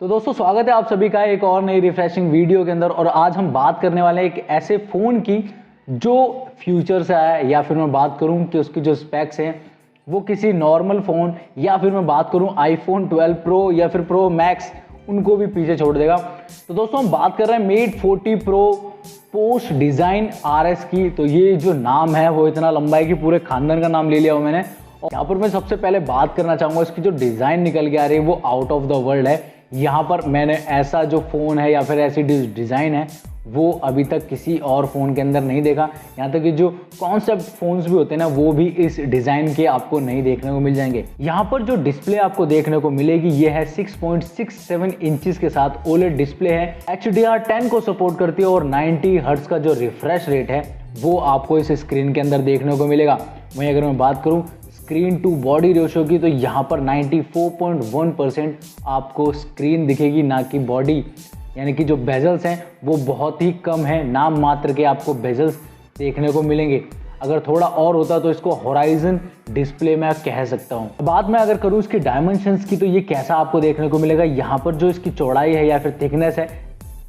तो दोस्तों स्वागत है आप सभी का एक और नई रिफ्रेशिंग वीडियो के अंदर। और आज हम बात करने वाले हैं एक ऐसे फ़ोन की जो फ्यूचर से आया है, या फिर मैं बात करूं कि उसकी जो स्पेक्स हैं वो किसी नॉर्मल फ़ोन, या फिर मैं बात करूं आईफोन 12 प्रो या फिर प्रो मैक्स, उनको भी पीछे छोड़ देगा। तो दोस्तों हम बात कर रहे हैं Mate 40 Pro Porsche Design RS की। तो ये जो नाम है वो इतना लंबा है कि पूरे खानदान का नाम ले लिया हो मैंने। और यहाँ पर मैं सबसे पहले बात करना चाहूँगा इसकी जो डिज़ाइन निकल के आ रही है वो आउट ऑफ द वर्ल्ड है। यहाँ पर मैंने ऐसा जो फ़ोन है या फिर ऐसी डिज़ाइन है वो अभी तक किसी और फ़ोन के अंदर नहीं देखा। यहाँ तक कि जो कॉन्सेप्ट फ़ोन्स भी होते हैं ना वो भी इस डिज़ाइन के आपको नहीं देखने को मिल जाएंगे। यहाँ पर जो डिस्प्ले आपको देखने को मिलेगी ये है 6.67 इंचेस के साथ OLED डिस्प्ले है। HDR10 को सपोर्ट करती है और 90 हर्ट्ज का जो रिफ्रेश रेट है वो आपको इस स्क्रीन के अंदर देखने को मिलेगा। वहीं अगर मैं बात करूँ स्क्रीन टू बॉडी रेशियो की तो यहाँ पर 94.1% आपको स्क्रीन दिखेगी, ना कि बॉडी। यानी कि जो बेजल्स हैं वो बहुत ही कम है, नाम मात्र के आपको बेजल्स देखने को मिलेंगे। अगर थोड़ा और होता तो इसको होराइजन डिस्प्ले में कह सकता हूँ। बात मैं अगर करूँ इसकी डायमेंशंस की तो ये कैसा आपको देखने को मिलेगा। यहाँ पर जो इसकी चौड़ाई है या फिर थिकनेस है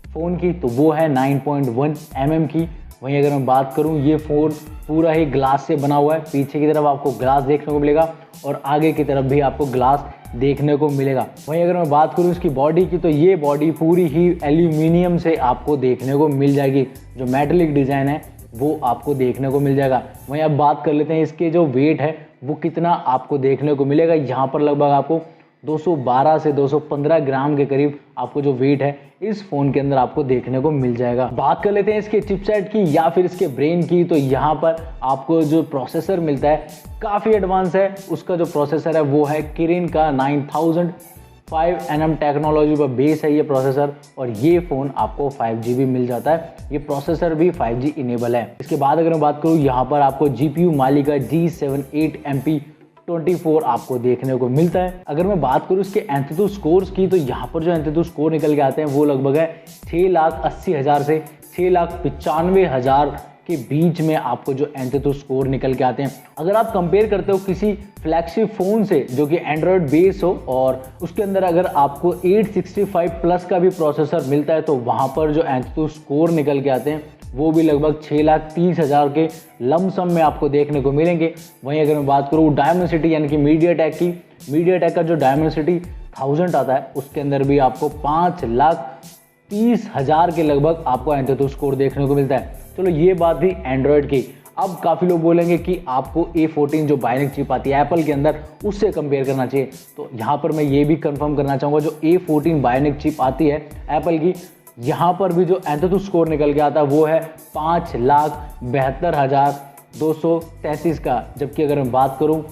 फ़ोन की तो वो है 9.1 mm की। वहीं अगर मैं बात करूं ये फ़ोन पूरा ही ग्लास से बना हुआ है। पीछे की तरफ आपको ग्लास देखने को मिलेगा और आगे की तरफ भी आपको ग्लास देखने को मिलेगा। वहीं अगर मैं बात करूं इसकी बॉडी की तो ये बॉडी पूरी ही एल्यूमिनियम से आपको देखने को मिल जाएगी। जो मेटेलिक डिज़ाइन है वो आपको देखने को मिल जाएगा। वहीं अब बात कर लेते हैं इसके जो वेट है वो कितना आपको देखने को मिलेगा। यहाँ पर लगभग आपको 212 से 215 ग्राम के करीब आपको जो वेट है इस फ़ोन के अंदर आपको देखने को मिल जाएगा। बात कर लेते हैं इसके चिपसेट की या फिर इसके ब्रेन की। तो यहाँ पर आपको जो प्रोसेसर मिलता है काफ़ी एडवांस है। उसका जो प्रोसेसर है वो है किरिन का 9005nm टेक्नोलॉजी पर बेस है ये प्रोसेसर। और ये फ़ोन आपको 5G भी मिल जाता है, ये प्रोसेसर भी 5G इनेबल है। इसके बाद अगर मैं बात करूँ यहाँ पर आपको GPU मालिका G78MP24 आपको देखने को मिलता है। अगर मैं बात करूँ इसके एंथुतु स्कोर्स की तो यहाँ पर जो एंथुतु स्कोर निकल के आते हैं वो लगभग है 6,80,000 से 6,95,000 के बीच में आपको जो एंथुतु स्कोर निकल के आते हैं। अगर आप कंपेयर करते हो किसी फ्लैगशिप फ़ोन से जो कि एंड्रॉयड बेस हो और उसके अंदर अगर आपको 865 प्लस का भी प्रोसेसर मिलता है तो वहाँ पर जो एंथुतु स्कोर निकल के आते हैं वो भी लगभग 6,30,000 के लमसम में आपको देखने को मिलेंगे। वहीं अगर मैं बात करूँ डायमेंसिटी यानी कि मीडियाटेक का जो डायमेंसिटी 1000 आता है उसके अंदर भी आपको 5,30,000 के लगभग आपको एंथुतु स्कोर देखने को मिलता है। चलो ये बात थी एंड्रॉयड की। अब काफ़ी लोग बोलेंगे कि आपको A14 जो बायोनिक चिप आती है एप्पल के अंदर उससे कंपेयर करना चाहिए। तो यहाँ पर मैं ये भी कंफर्म करना चाहूँगा जो A14 बायोनिक चिप आती है एप्पल की, यहाँ पर भी जो एंथुतु स्कोर निकल के आता है वो है 5,72,233 का। जबकि अगर मैं बात करूँ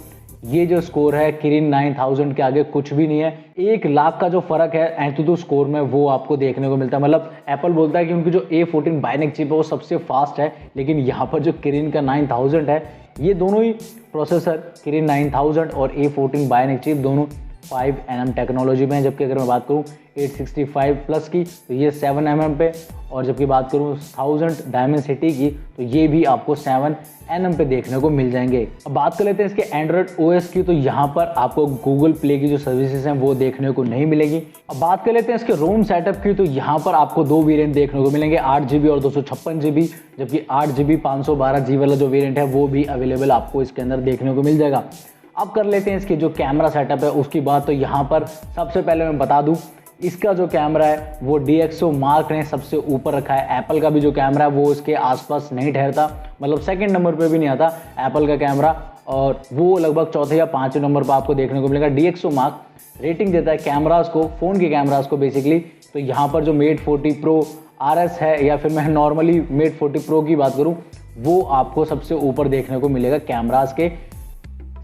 ये जो स्कोर है किरिन 9000 के आगे कुछ भी नहीं है। 1 लाख का जो फ़र्क है एंथुतु स्कोर में वो आपको देखने को मिलता है। मतलब एप्पल बोलता है कि उनकी जो A14 बायोनिक चिप है वो सबसे फास्ट है, लेकिन यहाँ पर जो किरिन का 9000 है ये दोनों ही प्रोसेसर किरिन 9000 और A14 बायोनिक चिप दोनों 5nm टेक्नोलॉजी में है। जबकि अगर मैं बात करूँ 865 प्लस की तो ये 7mm पे, और जबकि बात करूँ 1000 डायमेंसिटी की तो ये भी आपको 7nm पे देखने को मिल जाएंगे। अब बात कर लेते हैं इसके एंड्रॉयड OS की। तो यहाँ पर आपको गूगल प्ले की जो सर्विसेज हैं वो देखने को नहीं मिलेगी। अब बात कर लेते हैं इसके रोम सेटअप की। तो यहाँ पर आपको 2 वेरिएंट देखने को मिलेंगे, 8GB और 256GB। जबकि 8GB 512GB वाला जो वेरिएंट है वो भी अवेलेबल आपको इसके अंदर देखने को मिल जाएगा। अब कर लेते हैं इसके जो कैमरा सेटअप है उसकी बात। तो यहाँ पर सबसे पहले मैं बता दूं इसका जो कैमरा है वो DxO मार्क ने सबसे ऊपर रखा है। एप्पल का भी जो कैमरा है वो इसके आसपास नहीं ठहरता, मतलब सेकंड नंबर पे भी नहीं आता एप्पल का कैमरा, और वो लगभग चौथे या पाँचवें नंबर पर आपको देखने को मिलेगा। DxO मार्क रेटिंग देता है कैमराज को, फ़ोन के कैमराज को बेसिकली। तो यहाँ पर जो मेट 40 प्रो RS है या फिर मैं नॉर्मली मेट 40 प्रो की बात करूँ वो आपको सबसे ऊपर देखने को मिलेगा कैमराज के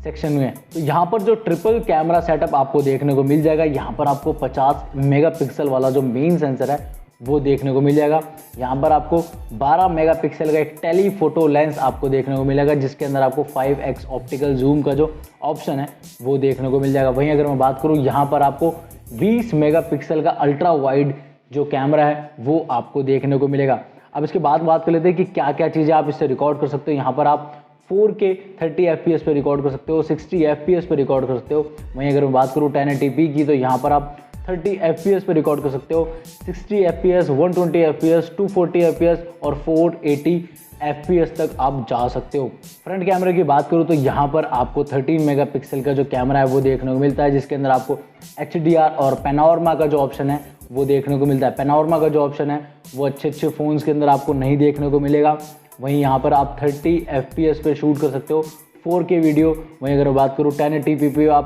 सेक्शन में। तो यहाँ पर जो ट्रिपल कैमरा सेटअप आपको देखने को मिल जाएगा। यहाँ पर आपको 50 मेगापिक्सल वाला जो मेन सेंसर है वो देखने को मिल जाएगा। यहाँ पर आपको 12 मेगापिक्सल का एक टेलीफोटो लेंस आपको देखने को मिलेगा जिसके अंदर आपको 5x ऑप्टिकल जूम का जो ऑप्शन है वो देखने को मिल जाएगा। वहीं अगर मैं बात करूँ यहाँ पर आपको 20 मेगापिक्सल का अल्ट्रा वाइड जो कैमरा है वो आपको देखने को मिलेगा। अब इसके बाद बात कर लेते हैं कि क्या क्या चीज़ें आप इससे रिकॉर्ड कर सकते हो। यहाँ पर आप 4K 30 FPS पे रिकॉर्ड कर सकते हो, 60 FPS पे रिकॉर्ड कर सकते हो। वहीं अगर मैं बात करूँ 1080p की तो यहाँ पर आप 30 FPS पे रिकॉर्ड कर सकते हो, 60 FPS, 120 FPS, 240 FPS और 480 FPS तक आप जा सकते हो। फ्रंट कैमरे की बात करूँ तो यहाँ पर आपको 13 मेगापिक्सल का जो कैमरा है वो देखने को मिलता है, जिसके अंदर आपको HDR और पैनोरमा का जो ऑप्शन है वो देखने को मिलता है। पैनोरमा का जो ऑप्शन है वो अच्छे फ़ोन्स के अंदर आपको नहीं देखने को मिलेगा। वहीं यहाँ पर आप 30 FPS पे शूट कर सकते हो 4K वीडियो। वहीं अगर बात करूँ 1080p पे आप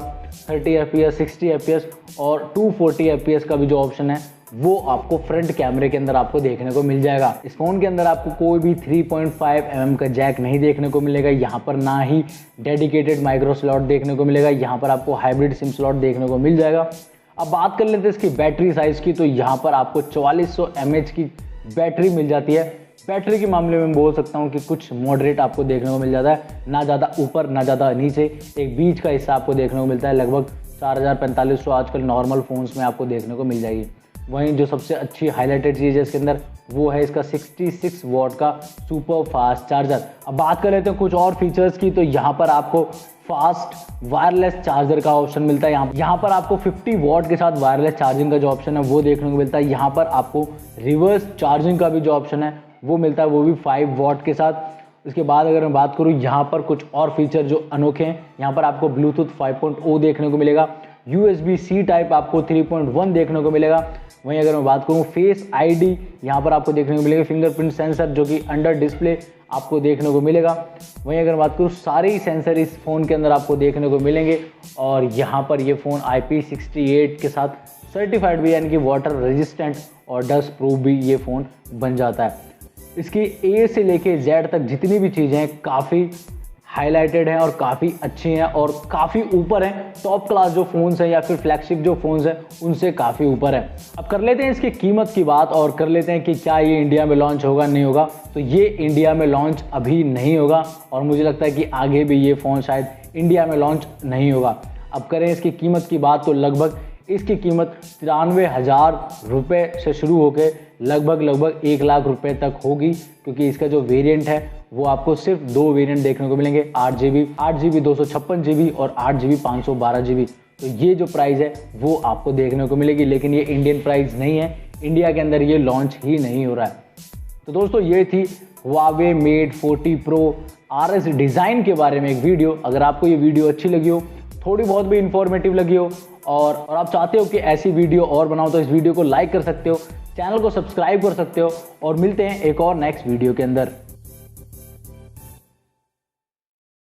30 FPS, 60 FPS और 240 FPS का भी जो ऑप्शन है वो आपको फ्रंट कैमरे के अंदर आपको देखने को मिल जाएगा। इस फोन के अंदर आपको कोई भी 3.5 mm का जैक नहीं देखने को मिलेगा। यहाँ पर ना ही डेडिकेटेड माइक्रो स्लॉट देखने को मिलेगा, यहाँ पर आपको हाइब्रिड सिम स्लॉट देखने को मिल जाएगा। अब बात कर लेते हैं इसकी बैटरी साइज़ की, तो यहाँ पर आपको 4400 mAh की बैटरी मिल जाती है। बैटरी के मामले में बोल सकता हूँ कि कुछ मॉडरेट आपको देखने को मिल जाता है, ना ज़्यादा ऊपर ना ज़्यादा नीचे, एक बीच का हिस्सा आपको देखने को मिलता है। लगभग 4000-4500 आजकल नॉर्मल फ़ोन्स में आपको देखने को मिल जाएगी। वहीं जो सबसे अच्छी हाईलाइटेड चीज़ है इसके अंदर वो है इसका 66 वॉट का सुपर फास्ट चार्जर। अब बात कर लेते हैं कुछ और फीचर्स की, तो यहाँ पर आपको फास्ट वायरलेस चार्जर का ऑप्शन मिलता है। यहाँ पर आपको 50 वॉट के साथ वायरलेस चार्जिंग का जो ऑप्शन है वो देखने को मिलता है। यहाँ पर आपको रिवर्स चार्जिंग का भी जो ऑप्शन है वो मिलता है, वो भी 5 वॉट के साथ। इसके बाद अगर मैं बात करूँ यहाँ पर कुछ और फीचर जो अनोखे हैं, यहाँ पर आपको ब्लूटूथ 5.0 देखने को मिलेगा, USB-C टाइप आपको 3.1 देखने को मिलेगा। वहीं अगर मैं बात करूँ फेस ID, यहाँ पर आपको देखने को मिलेगा फिंगरप्रिंट सेंसर जो कि अंडर डिस्प्ले आपको देखने को मिलेगा। वहीं अगर बात करूँ सारे ही सेंसर इस फ़ोन के अंदर आपको देखने को मिलेंगे और यहाँ पर ये फ़ोन IP68 के साथ सर्टिफाइड भी, यानी कि वाटर रेजिस्टेंट और डस्ट प्रूफ भी ये फ़ोन बन जाता है। इसकी A से लेके Z तक जितनी भी चीज़ें हैं काफ़ी हाईलाइटेड हैं और काफ़ी अच्छी हैं और काफ़ी ऊपर हैं। टॉप क्लास जो फ़ोन्स हैं या फिर फ्लैगशिप जो फ़ोन्स हैं उनसे काफ़ी ऊपर है। अब कर लेते हैं इसकी कीमत की बात और कर लेते हैं कि क्या ये इंडिया में लॉन्च होगा नहीं होगा। तो ये इंडिया में लॉन्च अभी नहीं होगा और मुझे लगता है कि आगे भी ये फ़ोन शायद इंडिया में लॉन्च नहीं होगा। अब करें इसकी कीमत की बात तो लगभग इसकी कीमत 93,000 रुपये से शुरू होकर लगभग 1 लाख रुपए तक होगी, क्योंकि इसका जो वेरिएंट है वो आपको सिर्फ 2 वेरिएंट देखने को मिलेंगे, 8GB 256GB और 8GB 512GB। तो ये जो प्राइस है वो आपको देखने को मिलेगी, लेकिन ये इंडियन प्राइस नहीं है, इंडिया के अंदर ये लॉन्च ही नहीं हो रहा है। तो दोस्तों ये थी Huawei Mate 40 Pro RS design के बारे में एक वीडियो। अगर आपको ये वीडियो अच्छी लगी हो, थोड़ी बहुत भी इंफॉर्मेटिव लगी हो और आप चाहते हो कि ऐसी वीडियो और बनाओ, तो इस वीडियो को लाइक कर सकते हो, चैनल को सब्सक्राइब कर सकते हो और मिलते हैं एक और नेक्स्ट वीडियो के अंदर।